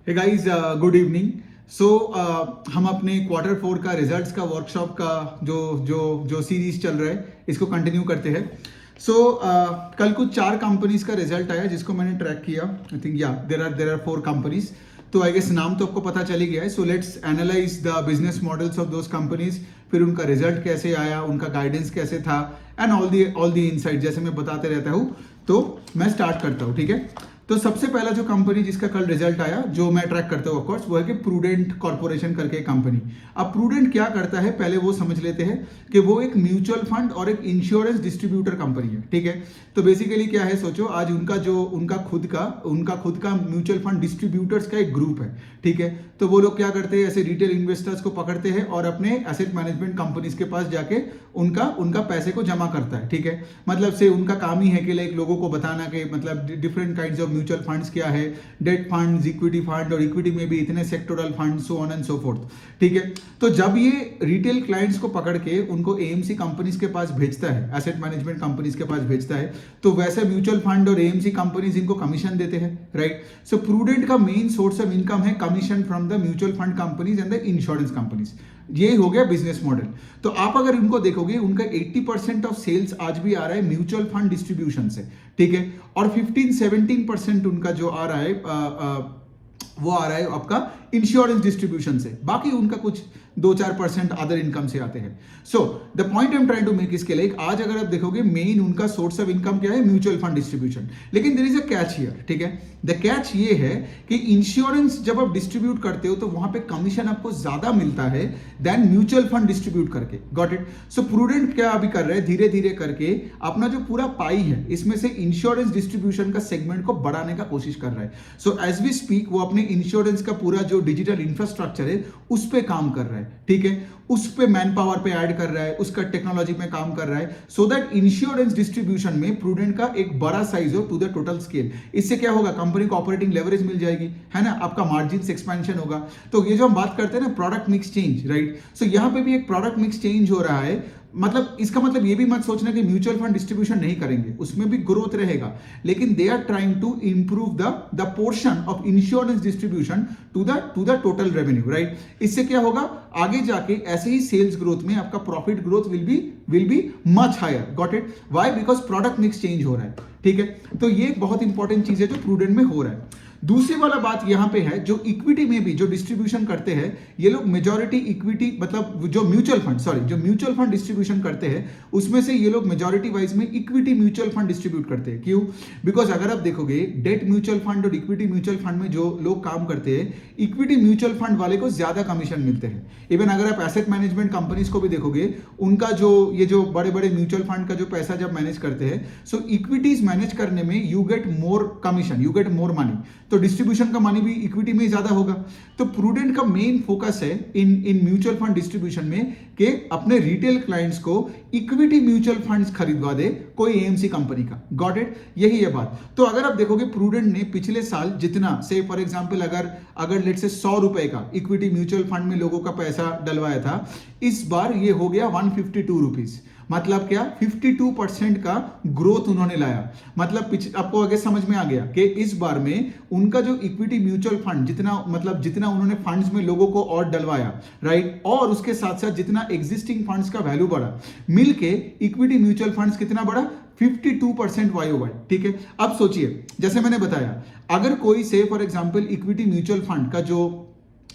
हे guys, good evening. So हम अपने quarter 4 का रिजल्ट्स का वर्कशॉप का जो जो जो सीरीज चल रहा है इसको कंटिन्यू करते हैं। सो कल कुछ 4 कंपनीज का रिजल्ट आया जिसको मैंने ट्रैक किया। आई थिंक या देर आर 4 कंपनीज। तो आई गेस नाम तो आपको पता चल ही गया है। So let's analyse the business models of those companies, फिर उनका रिजल्ट कैसे आया, उनका गाइडेंस कैसे था, एंड ऑल दी इनसाइट जैसे मैं बताते रहता हूँ। तो मैं स्टार्ट करता हूँ, ठीक है। तो सबसे पहला जो कंपनी जिसका कल रिजल्ट आया, जो मैं ट्रैक करता हूँ ऑफकोर्स, वो है कि प्रूडेंट कॉर्पोरेशन करके कंपनी। अब प्रूडेंट क्या करता है पहले वो समझ लेते हैं कि वो एक म्यूचुअल फंड और एक इंश्योरेंस डिस्ट्रीब्यूटर कंपनी है, ठीक है। तो बेसिकली क्या है, सोचो आज उनका खुद का म्यूचुअल फंड डिस्ट्रीब्यूटर्स का एक ग्रुप है, ठीक है। तो वो लोग क्या करते हैं, ऐसे रिटेल इन्वेस्टर्स को पकड़ते हैं और अपने एसेट मैनेजमेंट कंपनीज के पास जाके उनका पैसे को जमा करता है, ठीक है। मतलब से उनका काम ही है कि लाइक लोगों को बताना कि मतलब different kinds of mutual funds क्या है, डेट फंड्स, इक्विटी फंड, और इक्विटी में भी इतने sectoral fund, so on and so fourth, ठीक है। तो जब ये रिटेल क्लाइंट्स को पकड़ के उनको एएमसी कंपनीज के पास भेजता है, एसेट मैनेजमेंट कंपनीज के पास भेजता है, तो वैसे म्यूचुअल फंड और एएमसी कंपनीज इनको कमीशन देते हैं, राइट। सो प्रूडेंट का मेन सोर्स ऑफ इनकम है commission from the mutual fund companies and the insurance companies. ये हो गया बिजनेस मॉडल। तो आप अगर इनको देखोगे, उनका 80% ऑफ सेल्स आज भी आ रहा है म्यूचुअल फंड डिस्ट्रीब्यूशन से, ठीक है। और 15-17% उनका जो आ रहा है वो आ रहा है आपका इंश्योरेंस डिस्ट्रीब्यूशन से। बाकी उनका कुछ 2-4% अदर इनकम से आते हैं। So the point I am trying to make इसके लिए, आज अगर आप देखोगे मेन उनका सोर्स ऑफ इनकम क्या है, म्यूचुअल फंड डिस्ट्रीब्यूशन। लेकिन there is a catch here, ठीक है। द कैच ये है कि इंश्योरेंस जब आप डिस्ट्रीब्यूट करते हो तो वहां पे कमीशन आपको ज्यादा मिलता है देन म्यूचुअल फंड डिस्ट्रीब्यूट करके। Got it. सो प्रूडेंट क्या अभी कर रहे हैं, धीरे धीरे करके अपना जो पूरा पाई है इसमें से इंश्योरेंस डिस्ट्रीब्यूशन का सेगमेंट को बढ़ाने का कोशिश कर रहा है। सो एज वी स्पीक वो अपने इंश्योरेंस का पूरा जो डिजिटल इंफ्रास्ट्रक्चर है उस पर काम कर रहा है, ठीक है। उस पे मैन पावर पे ऐड कर रहा है, उसका टेक्नोलॉजी में काम कर रहा है, सो दैट इंश्योरेंस डिस्ट्रीब्यूशन में प्रूडेंट का एक बड़ा साइज हो टू द टोटल स्केल। इससे क्या होगा, कंपनी को ऑपरेटिंग लेवरेज मिल जाएगी, है ना, आपका मार्जिन एक्सपेंशन होगा। तो ये जो हम बात करते हैं ना प्रोडक्ट मिक्स चेंज, राइट। सो यहां पे भी एक प्रोडक्ट मिक्स चेंज हो रहा है। मतलब इसका मतलब ये भी मत सोचना कि म्यूचुअल फंड डिस्ट्रीब्यूशन नहीं करेंगे, उसमें भी ग्रोथ रहेगा, लेकिन they are trying to improve the portion of insurance distribution to the total revenue, right. इससे क्या होगा, आगे जाके ऐसे ही सेल्स ग्रोथ में आपका profit growth will be much higher. Got it. Why? Because product mix change हो रहा है, ठीक है। तो ये एक बहुत इंपॉर्टेंट चीज है जो प्रूडेंट में हो रहा है। दूसरी वाला बात यहां पे है, जो इक्विटी में भी जो डिस्ट्रीब्यूशन करते हैं ये लोग, मेजॉरिटी इक्विटी मतलब जो म्यूचुअल फंड डिस्ट्रीब्यूशन करते हैं उसमें से ये लोग मेजॉरिटी वाइज में इक्विटी म्यूचुअल फंड डिस्ट्रीब्यूट करते हैं। क्यों? बिकॉज अगर आप देखोगे डेट म्यूचुअल फंड और इक्विटी म्यूचुअल फंड में जो लोग काम करते हैं, इक्विटी म्यूचुअल फंड वाले को ज्यादा कमीशन मिलते हैं। इवन अगर आप एसेट मैनेजमेंट कंपनीज को भी देखोगे, उनका जो बड़े बड़े म्यूचुअल फंड का जो पैसा जब मैनेज करते हैं, सो इक्विटीज मैनेज करने में you get more commission, you get more money, तो डिस्ट्रीब्यूशन का मनी भी इक्विटी में ज्यादा होगा। तो प्रूडेंट का मेन फोकस है इन म्यूचुअल फंड डिस्ट्रीब्यूशन में कि अपने रिटेल क्लाइंट्स को इक्विटी म्यूचुअल फंड्स खरीदवा दे कोई एएमसी कंपनी का। Got it. यही है बात। तो अगर आप देखोगे प्रूडेंट ने पिछले साल जितना, से फॉर एग्जांपल अगर लेट से 100 रुपए का इक्विटी म्यूचुअल फंड में लोगों का पैसा डलवाया था, इस बार ये हो गया 152 रुपीज। मतलब क्या, 52% का ग्रोथ उन्होंने लाया। मतलब आपको आगे समझ में आ गया कि इस बार में उनका जो इक्विटी म्यूचुअल फंड जितना उन्होंने फंड्स में लोगों को और डलवाया, राइट, और उसके साथ साथ जितना एग्जिस्टिंग फंड्स का वैल्यू बढ़ा, मिलके इक्विटी म्यूचुअल फंड्स कितना बढ़ा, 52% YOY, ठीक है। अब सोचिए, जैसे मैंने बताया, अगर कोई से for example equity mutual fund का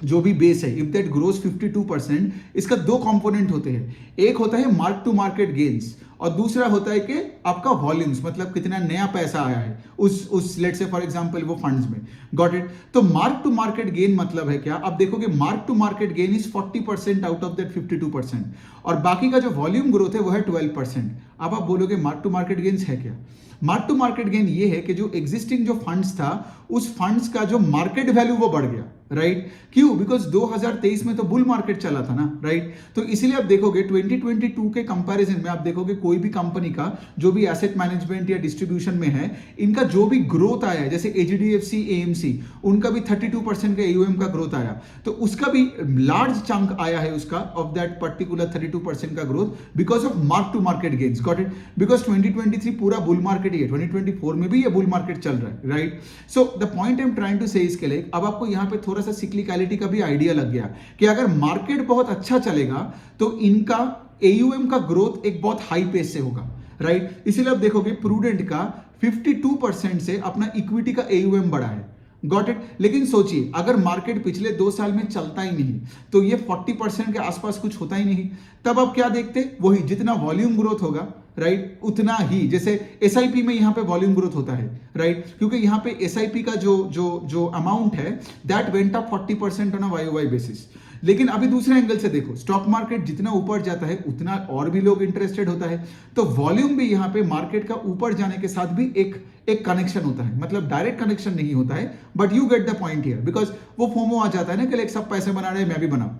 जो भी बेस है, इफ दैट ग्रोस 52%, इसका 2 कंपोनेंट होते हैं। एक होता है मार्क टू मार्केट गेन्स और दूसरा होता है कि आपका वॉल्यूम्स, मतलब कितना नया पैसा आया है उस लेट से फॉर एग्जांपल वो फंड्स में। Got it. तो मार्क टू मार्केट गेन मतलब है क्या, अब देखोगे mark to market gain is 40% out of that 52%, और बाकी का जो वॉल्यूम ग्रोथ है वो है 12%। अब आप बोलोगे मार्क टू मार्केट गेन्स है क्या? मार्क टू मार्केट गेन ये है कि जो एग्जिस्टिंग जो फंड्स था, उस फंड्स का जो मार्केट वैल्यू वो बढ़ गया, राइट। क्यों? बिकॉज 2023 में तो बुल मार्केट चला था ना, राइट। तो इसीलिए आप देखोगे 2022 के कंपैरिजन में आप देखोगे कोई भी कंपनी का जो भी एसेट मैनेजमेंट या डिस्ट्रीब्यूशन में है, इनका जो भी ग्रोथ आया है, जैसे एचडीएफसी एएमसी, उनका भी 32% का एयूएम का ग्रोथ आया, तो उसका भी लार्ज चंक आया है उसका ऑफ दैट पर्टिकुलर 32% का growth because of mark to market gains. Got it? Because 2023 पूरा बुल मार्केट ही है, 2024 में भी ये बुल मार्केट चल रहा है, right? So the point I am trying to say इसके लिए अब आपको यहां पे थोड़ा सा सिक्लिकलिटी का भी आइडिया लग गया कि अगर मार्केट बहुत अच्छा चलेगा तो इनका एयूएम का ग्रोथ एक बहुत हाई पेस से होगा, राइट? इसीलिए आप देखोगे प्रूडेंट का 52% से अपना इक्विटी का एयूएम बढ़ा है। Got it? लेकिन सोचिए अगर मार्केट पिछले 2 साल में चलता ही नहीं तो ये 40% के आसपास कुछ होता ही नहीं, तब आप क्या देखते? वही जितना वॉल्यूम ग्रोथ होगा, राइट, उतना ही, जैसे एसआईपी में यहां पे वॉल्यूम ग्रोथ होता है, राइट, क्योंकि यहां पे एसआईपी का जो अमाउंट है that went up 40% on a Y basis. लेकिन अभी दूसरे एंगल से देखो, स्टॉक मार्केट जितना ऊपर जाता है उतना और भी लोग इंटरेस्टेड होता है, तो वॉल्यूम भी यहां पे मार्केट का ऊपर जाने के साथ भी एक कनेक्शन होता है, मतलब डायरेक्ट कनेक्शन नहीं होता है, but you get the point here, because वो फोमो आ जाता है ना कि सब पैसे बना रहे हैं मैं भी बनाऊं।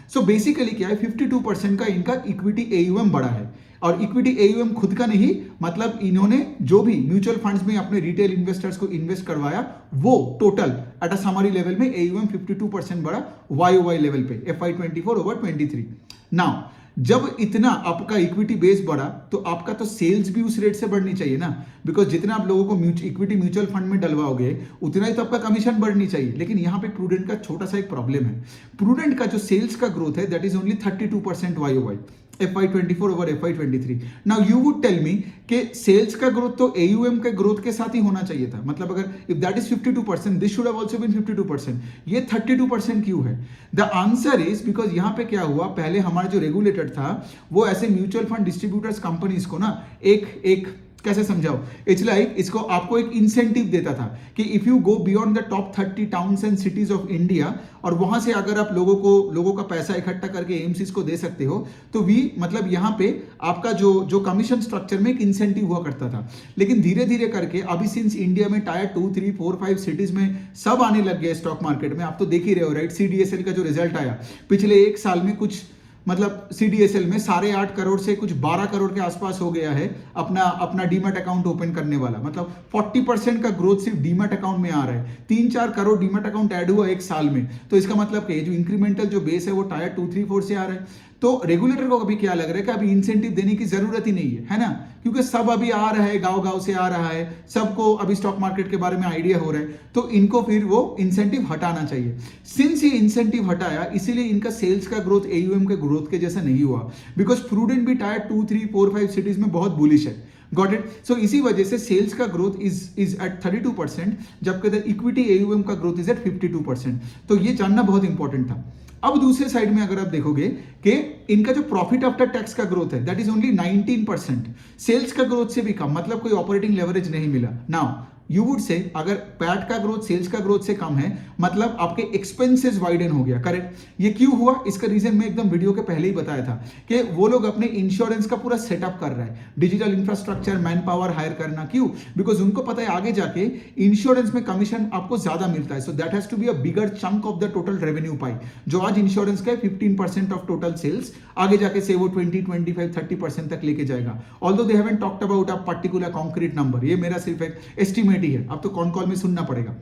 सो बेसिकली क्या है, 52% का इनका इक्विटी एयूएम बढ़ा है, और इक्विटी एयूएम खुद का नहीं, मतलब इन्होंने जो भी म्यूचुअल फंड्स में अपने रिटेल इन्वेस्टर्स को इन्वेस्ट करवाया वो total at a summary level में एयूएम 52% बढ़ा वाईओवाई लेवल पे FY24 ओवर 23। नाउ जब इतना आपका इक्विटी बेस बढ़ा तो आपका तो सेल्स भी उस रेट से बढ़नी चाहिए ना, बिकॉज जितना आप लोगों को इक्विटी म्यूचुअल फंड में डलवाओगे उतना ही तो आपका कमीशन बढ़नी चाहिए। लेकिन यहां पे प्रूडेंट का छोटा सा एक प्रॉब्लम है, प्रूडेंट का जो सेल्स का ग्रोथ है that is only 32% YoY FY24 over FY23। Now you would tell me कि सेल्स का ग्रोथ तो एयूएम के ग्रोथ के साथ ही होना चाहिए था, मतलब अगर if that is 52% this should have also been 52%, ये 32% क्यों है? द आंसर इज बिकॉज यहां पे क्या हुआ, पहले हमारा जो रेगुलेटर था वो ऐसे म्यूचुअल फंड डिस्ट्रीब्यूटर्स कंपनीज को ना एक कैसे समझाओ, इट्स लाइक इसको आपको एक इंसेंटिव देता था कि if you go beyond the top 30 towns and cities of India, और वहां से अगर आप लोगों का पैसा इकट्ठा करके एएमसीज को दे सकते हो, तो मतलब यहां पे आपका जो कमीशन स्ट्रक्चर में एक इंसेंटिव हुआ करता था। लेकिन धीरे धीरे करके अभी सिंस इंडिया में टायर 2, 3, 4, 5 सिटीज में सब आने लग गए स्टॉक मार्केट में, आप तो देख ही रहे हो, राइट? सीडीएसएल का जो रिजल्ट आया पिछले 1 साल में, कुछ मतलब सीडीएसएल में 8.5 करोड़ से कुछ 12 करोड़ के आसपास हो गया है अपना डीमैट अकाउंट ओपन करने वाला, मतलब 40% का ग्रोथ सिर्फ डीमैट अकाउंट में आ रहा है। 3-4 करोड़ डीमैट अकाउंट ऐड हुआ 1 साल में, तो इसका मतलब कि जो इंक्रीमेंटल जो बेस है वो टायर 2, 3, 4 से आ रहा है। तो रेगुलेटर को अभी क्या लग रहा है कि अभी इंसेंटिव देने की जरूरत ही नहीं है ना, क्योंकि सब अभी आ रहा है, गांव से आ रहा है, सबको अभी स्टॉक मार्केट के बारे में आइडिया हो रहा है, तो इनको फिर वो इंसेंटिव हटाना चाहिए। सिंस ये इंसेंटिव हटाया इसीलिए इनका सेल्स का ग्रोथ एयूएम के ग्रोथ के जैसा नहीं हुआ, बिकॉज प्रूडेंट भी टायर 2, 3, 4, 5 सिटीज में बहुत बुलिश है। Got it? सो इसी वजह से सेल्स का ग्रोथ इज एट 32%, जबकि इक्विटी एयूएम का ग्रोथ इज एट 52%। तो ये जानना बहुत इंपॉर्टेंट था। अब दूसरे साइड में अगर आप देखोगे कि इनका जो प्रॉफिट आफ्टर टैक्स का ग्रोथ है दैट इज ओनली 19%, सेल्स का ग्रोथ से भी कम, मतलब कोई ऑपरेटिंग लेवरेज नहीं मिला। नाउ यू वुड से अगर पैट का ग्रोथ सेल्स का ग्रोथ से कम है, मतलब आपके एक्सपेंसेस वाइडन हो गया, करेक्ट? ये क्यों हुआ? इसका रीजन मैं एकदम वीडियो के पहले ही बताया था कि वो लोग अपने इंश्योरेंस का पूरा सेटअप कर रहा है, digital infrastructure, manpower hire करना। क्यों? बिकॉज उनको पता है आगे जाके इंश्योरेंस में कमीशन आपको ज्यादा मिलता है, so that has to be a bigger chunk of the total revenue pie. जो आज इंश्योरेंस का 15% ऑफ टोटल सेल्स, आगे जाके से वो 20, 25, 30% तक लेके जाएगा। Although they haven't talked about a particular concrete number, ये मेरा सिर्फ एक एस्टिमेट ही है, अब तो कॉन कॉल में सुनना पड़ेगा।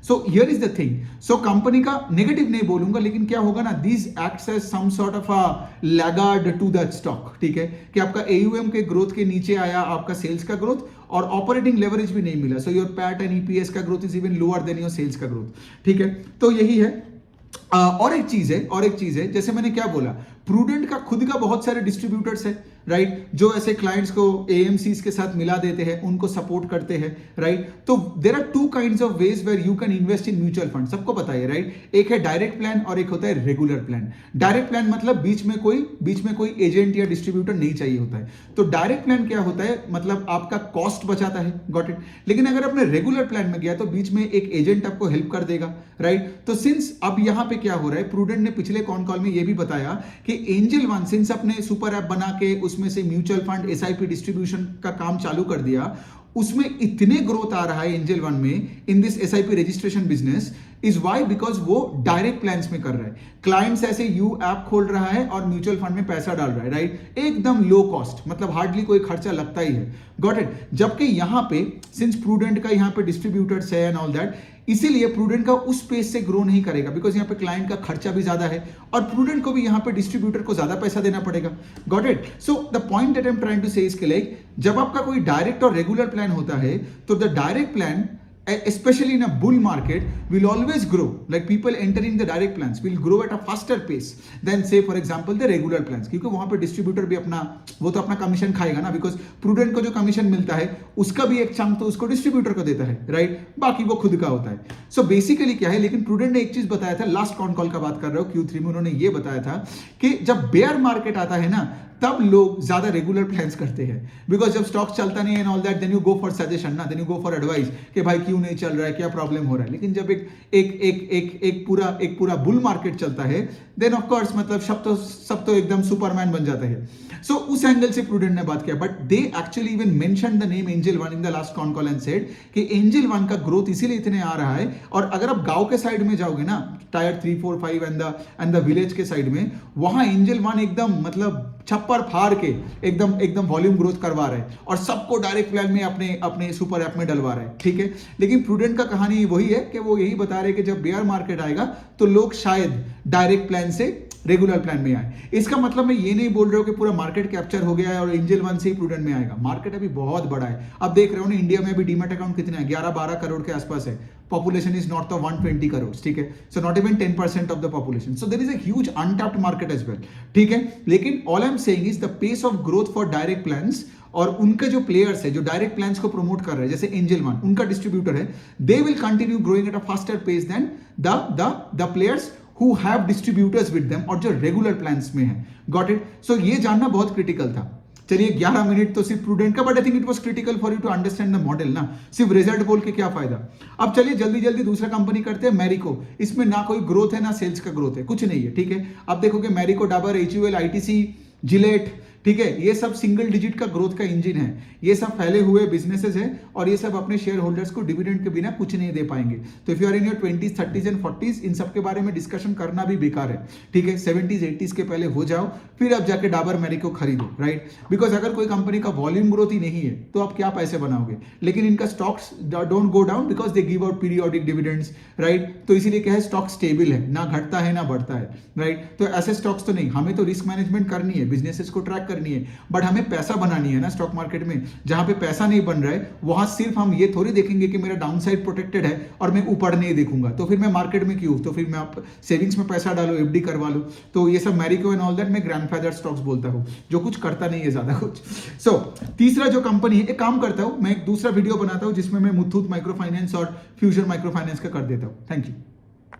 So here is the thing, so company का नेगेटिव नहीं बोलूंगा, लेकिन क्या होगा ना, this acts as some sort of a laggard to that stock, ठीक है, कि आपका एयूएम के ग्रोथ के नीचे आया आपका सेल्स का ग्रोथ, और ऑपरेटिंग लेवरेज भी नहीं मिला, so your PAT and EPS का growth is even lower than your sales का ग्रोथ, ठीक है? तो यही है। और एक चीज है, जैसे मैंने क्या बोला, प्रूडेंट का खुद का बहुत सारे डिस्ट्रीब्यूटर्स है, राइट, जो ऐसे क्लाइंट्स को एएमसीज के साथ मिला देते हैं, उनको सपोर्ट करते हैं, राइट? तो there are 2 kinds of ways where you can invest in mutual fund, सबको पता है, राइट? एक है डायरेक्ट प्लान और एक होता है रेगुलर प्लान। डायरेक्ट प्लान मतलब बीच में कोई एजेंट या डिस्ट्रीब्यूटर नहीं चाहिए होता है। तो डायरेक्ट प्लान क्या होता है, मतलब आपका कॉस्ट बचाता है, गॉट इट? लेकिन अगर आपने रेगुलर प्लान में गया तो बीच में एक एजेंट आपको हेल्प कर देगा, राइट? तो सिंस अब यहां पे क्या हो रहा है, प्रूडेंट ने पिछले कॉन कॉल में यह भी बताया कि एंजल वन सिंस अपने सुपर ऐप बना के उसमें से म्यूचुअल फंड एसआईपी डिस्ट्रीब्यूशन का काम चालू कर दिया, उसमें इतने ग्रोथ आ रहा है एंजल वन में in this SIP registration business is why because वो डायरेक्ट प्लान्स में कर रहा है. क्लाइंट्स ऐसे यू ऐप खोल रहा है और म्यूचुअल फंड में पैसा डाल रहा है, राइट, एकदम लो कॉस्ट, मतलब हार्डली कोई खर्चा लगता ही है. Got it. जबकि यहां पे सिंस प्रूडेंट का यहां पे डिस्ट्रीब्यूटर्स है एंड ऑल दैट, इसीलिए प्रूडेंट का उस पेस से ग्रो नहीं करेगा बिकॉज यहां पे क्लाइंट का खर्चा भी ज्यादा है और प्रूडेंट को भी यहां पे डिस्ट्रीब्यूटर को ज्यादा पैसा देना पड़ेगा. Got it. So the point that I am trying to say इसके लाइक, जब आपका कोई डायरेक्ट और रेगुलर प्लान होता है तो the direct plan especially in a bull market will always grow, like people entering the direct plans will grow at a faster pace than say for example the regular plans, क्योंकि वहां पे distributor भी अपना वो तो अपना commission खाएगा ना, बिकॉज प्रूडेंट को जो कमीशन मिलता है उसका भी एक चंक तो उसको डिस्ट्रीब्यूटर को देता है, राइट, बाकी वो खुद का होता है. सो बेसिकली क्या है, लेकिन प्रूडेंट ने एक चीज बताया था, लास्ट कॉल का बात कर रहा हूं, Q3 में उन्होंने ये बताया था कि जब बेयर मार्केट आता है ना तब लोग ज्यादा रेगुलर प्लान्स करते हैं, बिकॉज जब स्टॉक चलता नहीं है and all that then you go for suggestion ना, then you go for advice कि भाई क्यों नहीं चल रहा है, क्या प्रॉब्लम हो रहा है. लेकिन जब एक पूरा बुल मार्केट चलता है देन ऑफ कोर्स मतलब सब तो एकदम सुपरमैन बन जाता है. सो उस एंगल से प्रूडेंट ने बात किया, but they actually even mention the name angel one in the last call and said कि एंजल वन का ग्रोथ इसीलिए इतने आ रहा है. और अगर आप गांव के साइड में जाओगे ना, टायर 3, 4, 5 एंड द विलेज के साइड में, वहां एंजल वन एकदम मतलब छप्पर फाड़ के एकदम वॉल्यूम ग्रोथ करवा रहे हैं और सबको डायरेक्ट प्लान में अपने सुपर ऐप में डलवा रहे हैं, ठीक है. लेकिन प्रूडेंट का कहानी वही है कि वो यही बता रहे हैं कि जब बेयर मार्केट आएगा तो लोग शायद डायरेक्ट प्लान से रेगुलर प्लान में आए. इसका मतलब मैं ये नहीं बोल रहा हूं कि पूरा मार्केट कैप्चर हो गया है और एंजल वन से ही प्रूडेंट में आएगा. मार्केट अभी बहुत बड़ा है. आप देख रहे हो ना, इंडिया में अभी डीमैट अकाउंट कितने हैं, 11-12 करोड़ के आसपास है. Population is not of 120 crore, ठीक है. So not even 10% of the population. So there is a huge untapped market as well, ठीक है. लेकिन all I am saying is the pace of growth for direct plans और उनके जो players है जो डायरेक्ट प्लान्स को प्रमोट कर रहे हैं, जैसे एंजल वन उनका डिस्ट्रीब्यूटर है, they will continue growing at a faster pace than the players who have distributors with them और जो रेगुलर प्लान्स में है. Got it. सो ये जानना बहुत क्रिटिकल था. चलिए 11 मिनट तो सिर्फ प्रूडेंट का, but I think it was critical for you to understand the model ना, सिर्फ रिजल्ट बोल के क्या फायदा. अब चलिए जल्दी दूसरा कंपनी करते हैं, मैरिको. इसमें ना कोई ग्रोथ है ना सेल्स का ग्रोथ है, कुछ नहीं है, ठीक है. अब देखोगे Marico, Dabur, HUL, ITC, Gillette, ठीक है, ये सब सिंगल डिजिट का ग्रोथ का इंजन है. ये सब फैले हुए बिजनेसेस हैं और ये सब अपने शेयर होल्डर्स को डिविडेंड के बिना कुछ नहीं दे पाएंगे. तो if you are in your 20s, 30s and 40s, इन सब के बारे में डिस्कशन करना भी बेकार है, ठीक है. 70s, 80s के पहले हो जाओ, फिर अब जाके डाबर, मैरिको खरीदो, राइट. बिकॉज अगर कोई कंपनी का वॉल्यूम ग्रोथ ही नहीं है तो आप क्या पैसे बनाओगे. लेकिन इनका stocks don't go down because they give out periodic dividends, right. तो इसीलिए क्या है, स्टॉक स्टेबल है, ना घटता है ना बढ़ता है, राइट. तो ऐसे स्टॉक्स तो नहीं, हमें तो रिस्क मैनेजमेंट करनी है, बिजनेसेस को ट्रैक करनी है, बट हमें पैसा बनानी है ना स्टॉक मार्केट में. जहां पे पैसा नहीं बन रहा है वहां सिर्फ हम ये थोड़ी देखेंगे कि मेरा डाउन साइड प्रोटेक्टेड है और मैं ऊपर नहीं देखूंगा, तो फिर मैं मार्केट में क्यों, तो फिर मैं आप सेविंग्स में पैसा डालो, FD करवा लो. तो ये सब मैरिको एंड ऑल दैट मैं ग्रैंडफादर स्टॉक्स बोलता हूं, जो कुछ करता नहीं है ज्यादा कुछ. सो तीसरा जो कंपनी है, एक काम करता हूं, मैं एक दूसरा वीडियो बनाता हूं जिसमें मैं मुथूट माइक्रो फाइनेंस और फ्यूचर माइक्रो फाइनेंस का कर देता हूं. Thank you.